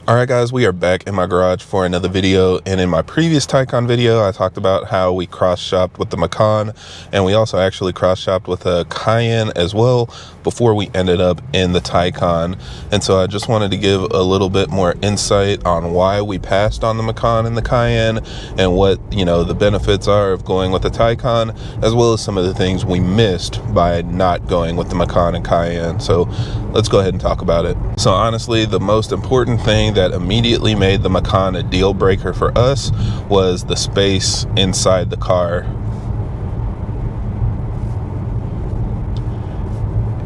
Alright guys, we are back in my garage for another video, and in my previous Taycan video I talked about how we cross-shopped with the Macan, and we also actually cross-shopped with a Cayenne as well before we ended up in the Taycan. And so I just wanted to give a little bit more insight on why we passed on the Macan and the Cayenne, and what, you know, the benefits are of going with the Taycan, as well as some of the things we missed by not going with the Macan and Cayenne. So let's go ahead and talk about it. So honestly, the most important thing that immediately made the Macan a deal breaker for us was the space inside the car.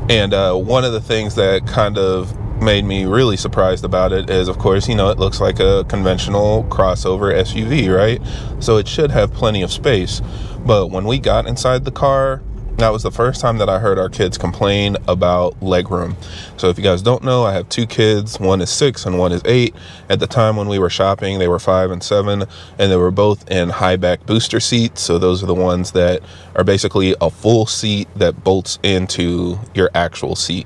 And one of the things that kind of made me really surprised about it is, of course, you know, it looks like a conventional crossover SUV, right? So it should have plenty of space. But when we got inside the car, that was the first time that I heard our kids complain about legroom. So if you guys don't know, I have two kids. One is 6 and one is 8. At the time when we were shopping, they were 5 and 7, and they were both in high back booster seats. So those are the ones that are basically a full seat that bolts into your actual seat.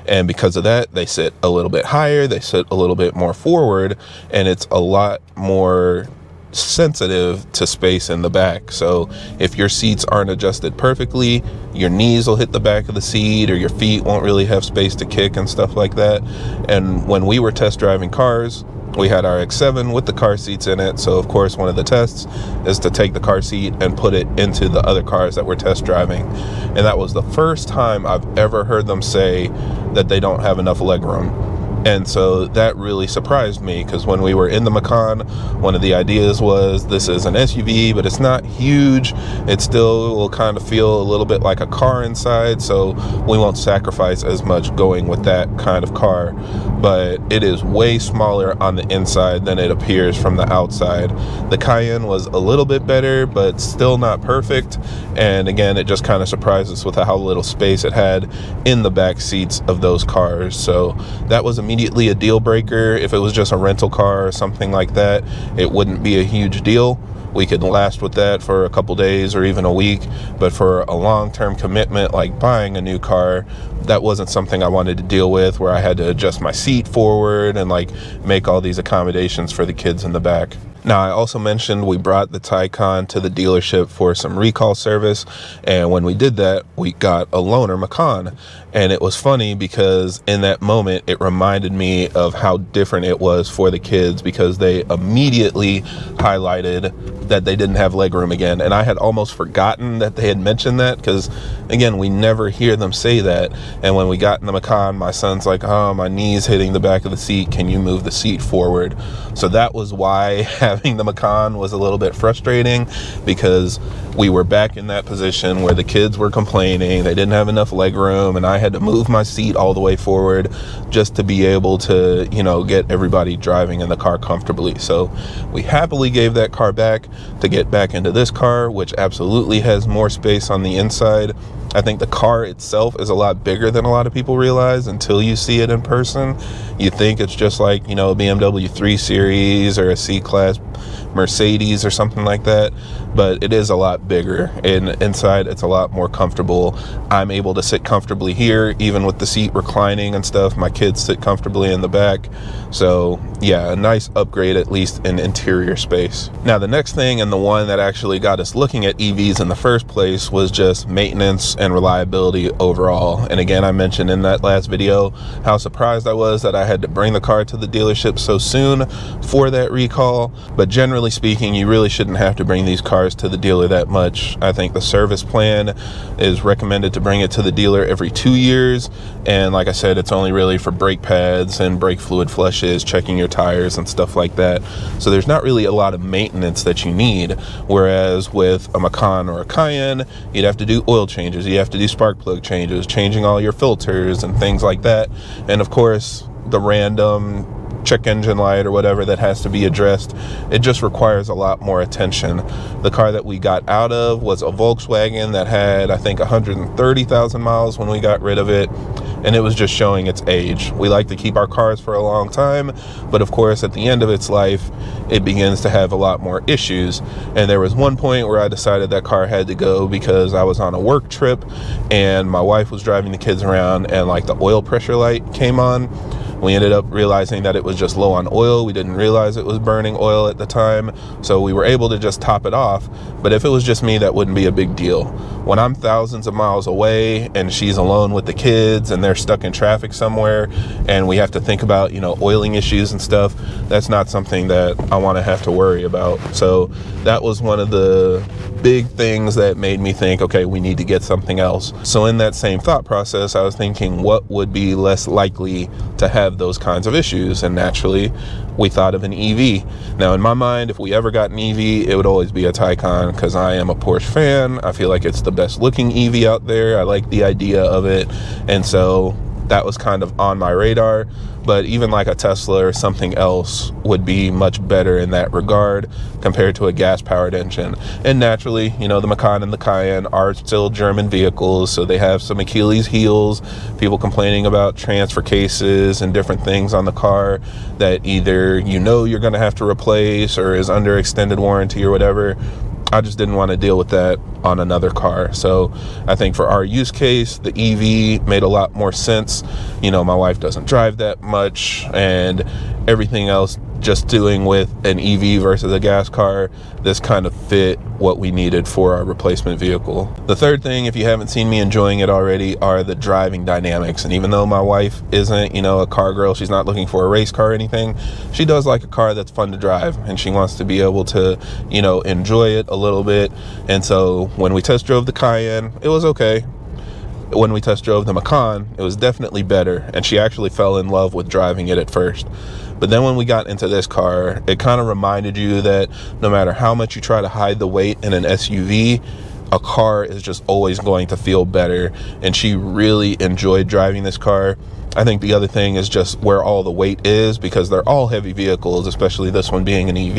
And because of that, they sit a little bit higher, they sit a little bit more forward, and it's a lot more sensitive to space in the back. So if your seats aren't adjusted perfectly, your knees will hit the back of the seat, or your feet won't really have space to kick and stuff like that. And when we were test driving cars, we had our X7 with the car seats in it. So of course, one of the tests is to take the car seat and put it into the other cars that we're test driving. And that was the first time I've ever heard them say that they don't have enough legroom. And so that really surprised me, because when we were in the Macan, one of the ideas was this is an SUV, but it's not huge. It still will kind of feel a little bit like a car inside, so we won't sacrifice as much going with that kind of car. But it is way smaller on the inside than it appears from the outside. The Cayenne was a little bit better, but still not perfect. And again, it just kind of surprised us with how little space it had in the back seats of those cars. So that was immediately a deal breaker. If it was just a rental car or something like that, it wouldn't be a huge deal. We could last with that for a couple days or even a week. But for a long-term commitment like buying a new car, that wasn't something I wanted to deal with, where I had to adjust my seat forward and like make all these accommodations for the kids in the back. Now, I also mentioned we brought the Taycan to the dealership for some recall service, and when we did that, we got a loaner Macan. And it was funny because in that moment, it reminded me of how different it was for the kids, because they immediately highlighted that they didn't have legroom again. And I had almost forgotten that they had mentioned that, because again, we never hear them say that. And when we got in the Macan, my son's like, oh, my knee's hitting the back of the seat. Can you move the seat forward? So that was why having the Macan was a little bit frustrating, because we were back in that position where the kids were complaining they didn't have enough legroom, and I had to move my seat all the way forward just to be able to, you know, get everybody driving in the car comfortably. So we happily gave that car back to get back into this car, which absolutely has more space on the inside. I think the car itself is a lot bigger than a lot of people realize until you see it in person. You think it's just like, you know, a BMW 3 Series or a C-Class Mercedes or something like that, but it is a lot bigger, and inside it's a lot more comfortable. I'm able to sit comfortably here, even with the seat reclining and stuff. My kids sit comfortably in the back. So yeah, a nice upgrade, at least in interior space. Now, the next thing, and the one that actually got us looking at EVs in the first place, was just maintenance and reliability overall. And again, I mentioned in that last video how surprised I was that I had to bring the car to the dealership so soon for that recall. But generally speaking, you really shouldn't have to bring these cars to the dealer that much. I think the service plan is recommended to bring it to the dealer every 2 years. And like I said, it's only really for brake pads and brake fluid flushes, checking your tires and stuff like that. So there's not really a lot of maintenance that you need. Whereas with a Macan or a Cayenne, you'd have to do oil changes, you have to do spark plug changes, changing all your filters and things like that. And of course, the random check engine light or whatever that has to be addressed, it just requires a lot more attention. The car that we got out of was a Volkswagen that had, I think, 130,000 miles when we got rid of it, and it was just showing its age. We like to keep our cars for a long time, but of course at the end of its life it begins to have a lot more issues. And there was one point where I decided that car had to go, because I was on a work trip and my wife was driving the kids around, and like the oil pressure light came on. We ended up realizing that it was just low on oil. We didn't realize it was burning oil at the time, so we were able to just top it off. But if it was just me, that wouldn't be a big deal. When I'm thousands of miles away and she's alone with the kids and they're stuck in traffic somewhere and we have to think about, oiling issues and stuff, that's not something that I want to have to worry about. So that was one of the big things that made me think, okay, we need to get something else. So in that same thought process, I was thinking what would be less likely to have those kinds of issues, and naturally we thought of an EV. Now in my mind, if we ever got an EV, it would always be a Taycan, because I am a Porsche fan. I feel like it's the best looking EV out there. I like the idea of it, and so that was kind of on my radar. But even like a Tesla or something else would be much better in that regard compared to a gas-powered engine. And naturally, the Macan and the Cayenne are still German vehicles, so they have some Achilles heels. People complaining about transfer cases and different things on the car that either you're going to have to replace or is under extended warranty or whatever. I just didn't want to deal with that on another car. So I think for our use case, the EV made a lot more sense. My wife doesn't drive that much, and everything else, just doing with an EV versus a gas car, this kind of fit what we needed for our replacement vehicle. The third thing, if you haven't seen me enjoying it already, are the driving dynamics. And even though my wife isn't, a car girl, she's not looking for a race car or anything, she does like a car that's fun to drive, and she wants to be able to, enjoy it a little bit. And so when we test drove the Cayenne, it was okay. When we test drove the Macan, it was definitely better, and she actually fell in love with driving it at first. But then when we got into this car, it kind of reminded you that no matter how much you try to hide the weight in an SUV, a car is just always going to feel better. And she really enjoyed driving this car. I think the other thing is just where all the weight is, because they're all heavy vehicles, especially this one being an EV.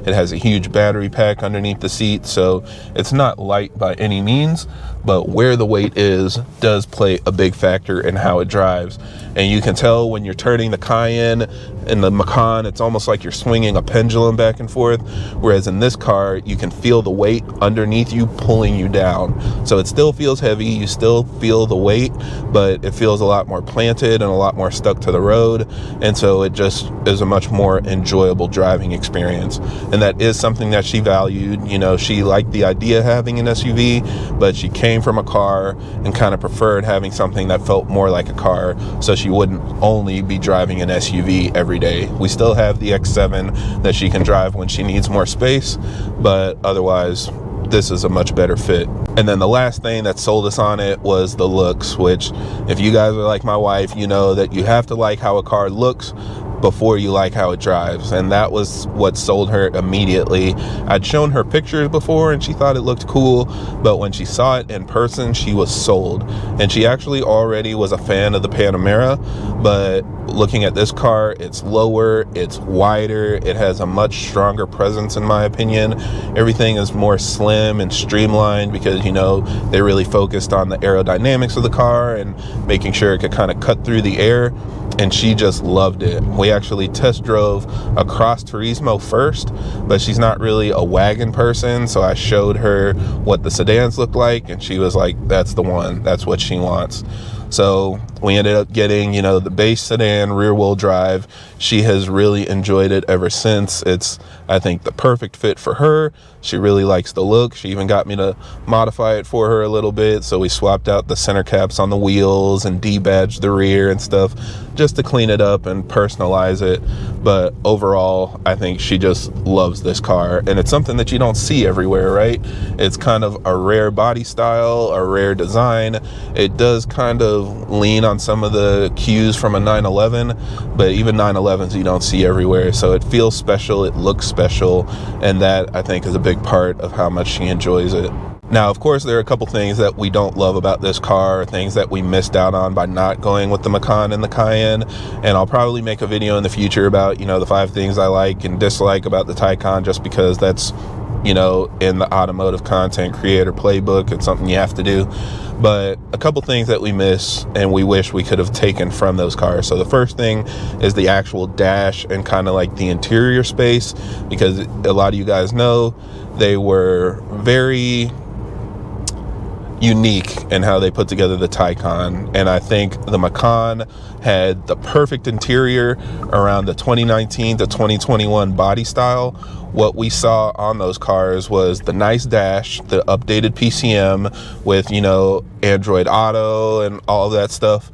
It has a huge battery pack underneath the seat, so it's not light by any means, but where the weight is does play a big factor in how it drives. And you can tell when you're turning the Cayenne and the Macan, it's almost like you're swinging a pendulum back and forth, whereas in this car, you can feel the weight underneath you pulling you down. So it still feels heavy, you still feel the weight, but it feels a lot more planted and a lot more stuck to the road, and so it just is a much more enjoyable driving experience. And that is something that she valued. She liked the idea of having an SUV, but she came from a car and kind of preferred having something that felt more like a car, so she wouldn't only be driving an SUV every day. We still have the X7 that she can drive when she needs more space, but otherwise this is a much better fit. And then the last thing that sold us on it was the looks, which if you guys are like my wife, you know that you have to like how a car looks before you like how it drives. And that was what sold her immediately. I'd shown her pictures before and she thought it looked cool, but when she saw it in person, she was sold. And she actually already was a fan of the Panamera, but looking at this car, it's lower, it's wider, it has a much stronger presence in my opinion. Everything is more slim and streamlined because they really focused on the aerodynamics of the car and making sure it could kind of cut through the air, and she just loved it. We actually test drove across Turismo first, but she's not really a wagon person, so I showed her what the sedans look like, and she was like, that's the one, that's what she wants. So we ended up getting, the base sedan rear-wheel drive. She has really enjoyed it ever since. It's, I think, the perfect fit for her. She really likes the look. She even got me to modify it for her a little bit. So we swapped out the center caps on the wheels and debadged the rear and stuff just to clean it up and personalize it. But overall, I think she just loves this car. And it's something that you don't see everywhere, right? It's kind of a rare body style, a rare design. It does kind of lean on some of the cues from a 911, but even 911s you don't see everywhere. So it feels special, it looks special, and that I think is a big part of how much she enjoys it. Now, of course, there are a couple things that we don't love about this car, things that we missed out on by not going with the Macan and the Cayenne, and I'll probably make a video in the future about, the 5 things I like and dislike about the Taycan, just because that's, in the automotive content creator playbook. It's something you have to do. But a couple things that we miss and we wish we could have taken from those cars. So the first thing is the actual dash and kind of like the interior space, because a lot of you guys know they were very unique in how they put together the Taycan. And I think the Macan had the perfect interior around the 2019 to 2021 body style. What we saw on those cars was the nice dash, the updated PCM with, you know, Android Auto and all of that stuff.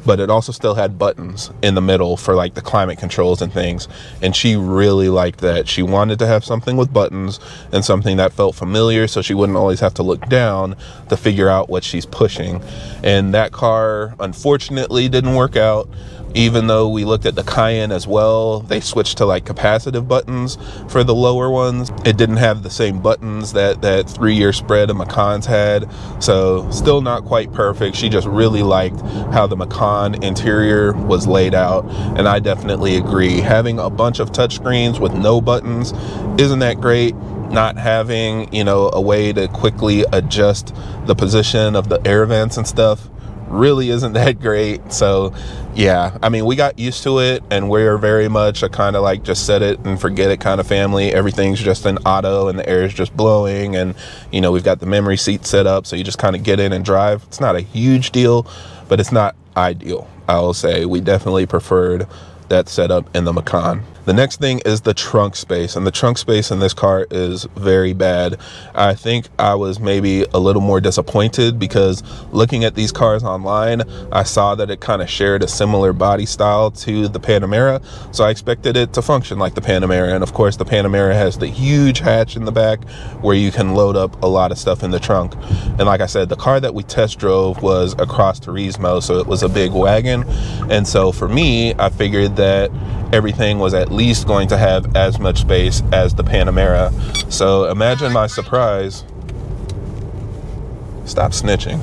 But it also still had buttons in the middle for like the climate controls and things. And she really liked that. She wanted to have something with buttons and something that felt familiar, so she wouldn't always have to look down to figure out what she's pushing. And that car, unfortunately, didn't work out. Even though we looked at the Cayenne as well, they switched to like capacitive buttons for the lower ones. It didn't have the same buttons that 3-year spread of Macans had. So still not quite perfect. She just really liked how the Macan interior was laid out. And I definitely agree. Having a bunch of touchscreens with no buttons isn't that great. Not having, you know, a way to quickly adjust the position of the air vents and stuff really isn't that great. So yeah, I mean, we got used to it, and we're very much a kind of like just set it and forget it kind of family. Everything's just in auto and the air is just blowing, and you know, we've got the memory seat set up, so you just kind of get in and drive. It's not a huge deal, but it's not ideal. I will say we definitely preferred that setup in the Macan. The next thing is the trunk space, and the trunk space in this car is very bad. I think I was maybe a little more disappointed because looking at these cars online, I saw that it kind of shared a similar body style to the Panamera, so I expected it to function like the Panamera. And of course, the Panamera has the huge hatch in the back where you can load up a lot of stuff in the trunk. And like I said, the car that we test drove was a Cross Turismo, so it was a big wagon. And so for me, I figured that everything was at least going to have as much space as the Panamera. So imagine my surprise. Stop snitching.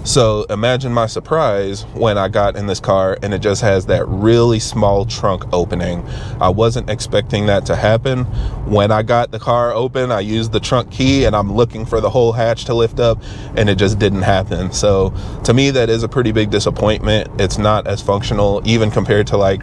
So imagine my surprise when I got in this car and it just has that really small trunk opening. I wasn't expecting that to happen. When I got the car open, I used the trunk key and I'm looking for the whole hatch to lift up, and it just didn't happen. So to me, that is a pretty big disappointment. It's not as functional, even compared to like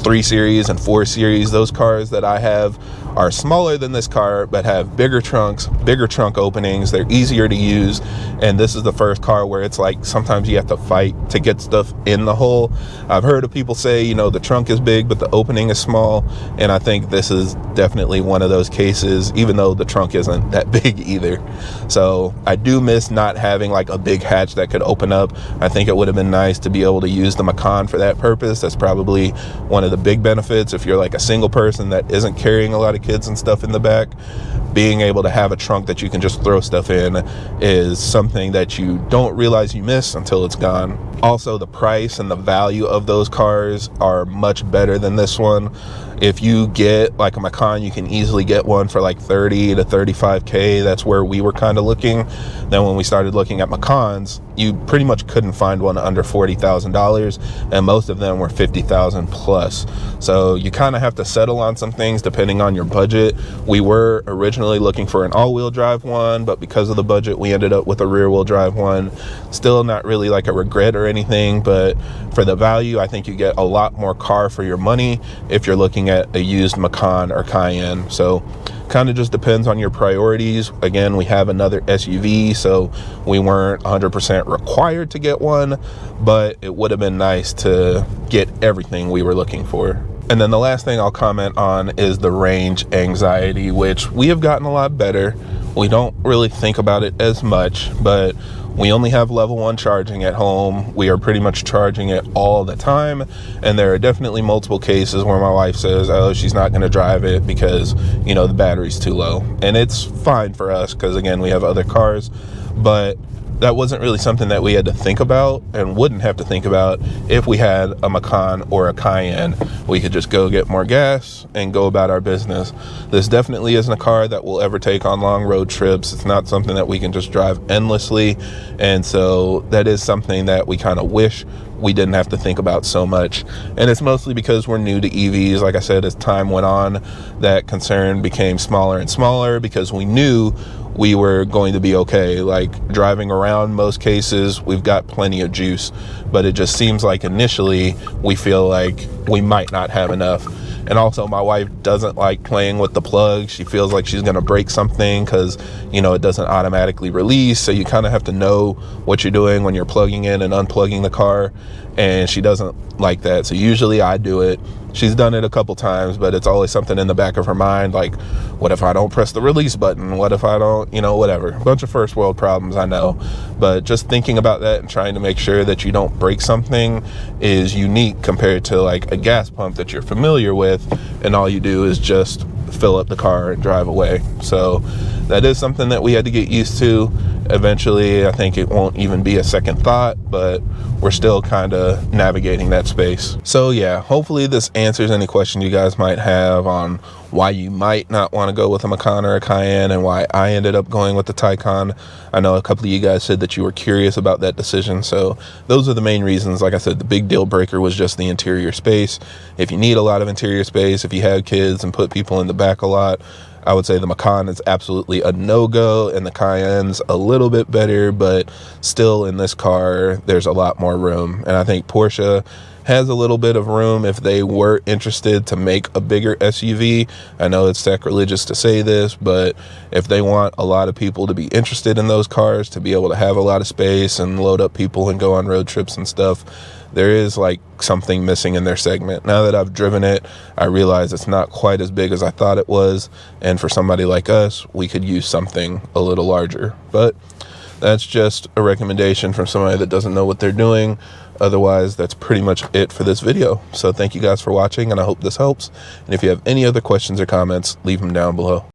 3 Series and 4 Series. Those cars that I have are smaller than this car, but have bigger trunks, bigger trunk openings. They're easier to use. And this is the first car where it's like sometimes you have to fight to get stuff in the hole. I've heard of people say, you know, the trunk is big, but the opening is small. And I think this is definitely one of those cases, even though the trunk isn't that big either. So I do miss not having like a big hatch that could open up. I think it would have been nice to be able to use the Macan for that purpose. That's probably one of the big benefits if you're like a single person that isn't carrying a lot of kids and stuff in the back. Being able to have a trunk that you can just throw stuff in is something that you don't realize you miss until it's gone. Also, the price and the value of those cars are much better than this one. If you get like a Macan, you can easily get one for like 30 to 35K. That's where we were kind of looking. Then when we started looking at Macans, you pretty much couldn't find one under $40,000, and most of them were $50,000 plus. So you kind of have to settle on some things depending on your budget. We were originally looking for an all-wheel drive one, but because of the budget, we ended up with a rear-wheel drive one. Still not really like a regret or anything, but for the value, I think you get a lot more car for your money if you're looking at a used Macan or Cayenne. So kind of just depends on your priorities. Again, we have another SUV, so we weren't 100% required to get one, but it would have been nice to get everything we were looking for. And then the last thing I'll comment on is the range anxiety, which we have gotten a lot better. We don't really think about it as much, but we only have level 1 charging at home. We are pretty much charging it all the time. And there are definitely multiple cases where my wife says, oh, she's not going to drive it because, you know, the battery's too low. And it's fine for us because, again, we have other cars. But that wasn't really something that we had to think about and wouldn't have to think about if we had a Macan or a Cayenne. We could just go get more gas and go about our business. This definitely isn't a car that we'll ever take on long road trips. It's not something that we can just drive endlessly. And so that is something that we kind of wish we didn't have to think about so much. And it's mostly because we're new to EVs. Like I said, as time went on, that concern became smaller and smaller because we knew we were going to be okay. Like driving around, most cases, we've got plenty of juice, but it just seems like initially we feel like we might not have enough. And also my wife doesn't like playing with the plug. She feels like she's gonna break something because, you know, it doesn't automatically release. So you kind of have to know what you're doing when you're plugging in and unplugging the car, and she doesn't like that. So usually I do it. She's done it a couple times, but it's always something in the back of her mind, like, what if I don't press the release button? What if I don't, you know, whatever. A bunch of first world problems, I know. But just thinking about that and trying to make sure that you don't break something is unique compared to like a gas pump that you're familiar with, and all you do is just fill up the car and drive away. So that is something that we had to get used to. Eventually, I think it won't even be a second thought, but we're still kind of navigating that space. So yeah, hopefully this answers any question you guys might have on why you might not want to go with a Macan or a Cayenne, and why I ended up going with the Taycan. I know a couple of you guys said that you were curious about that decision, so those are the main reasons. Like I said, the big deal breaker was just the interior space. If you need a lot of interior space, if you have kids and put people in the back a lot, I would say the Macan is absolutely a no-go, and the Cayenne's a little bit better, but still in this car, there's a lot more room. And I think Porsche has a little bit of room if they were interested to make a bigger SUV. I know it's sacrilegious to say this, but if they want a lot of people to be interested in those cars, to be able to have a lot of space and load up people and go on road trips and stuff, there is like something missing in their segment. Now that I've driven it, I realize it's not quite as big as I thought it was, and for somebody like us, we could use something a little larger. But that's just a recommendation from somebody that doesn't know what they're doing. Otherwise, that's pretty much it for this video. So thank you guys for watching, and I hope this helps. And if you have any other questions or comments, leave them down below.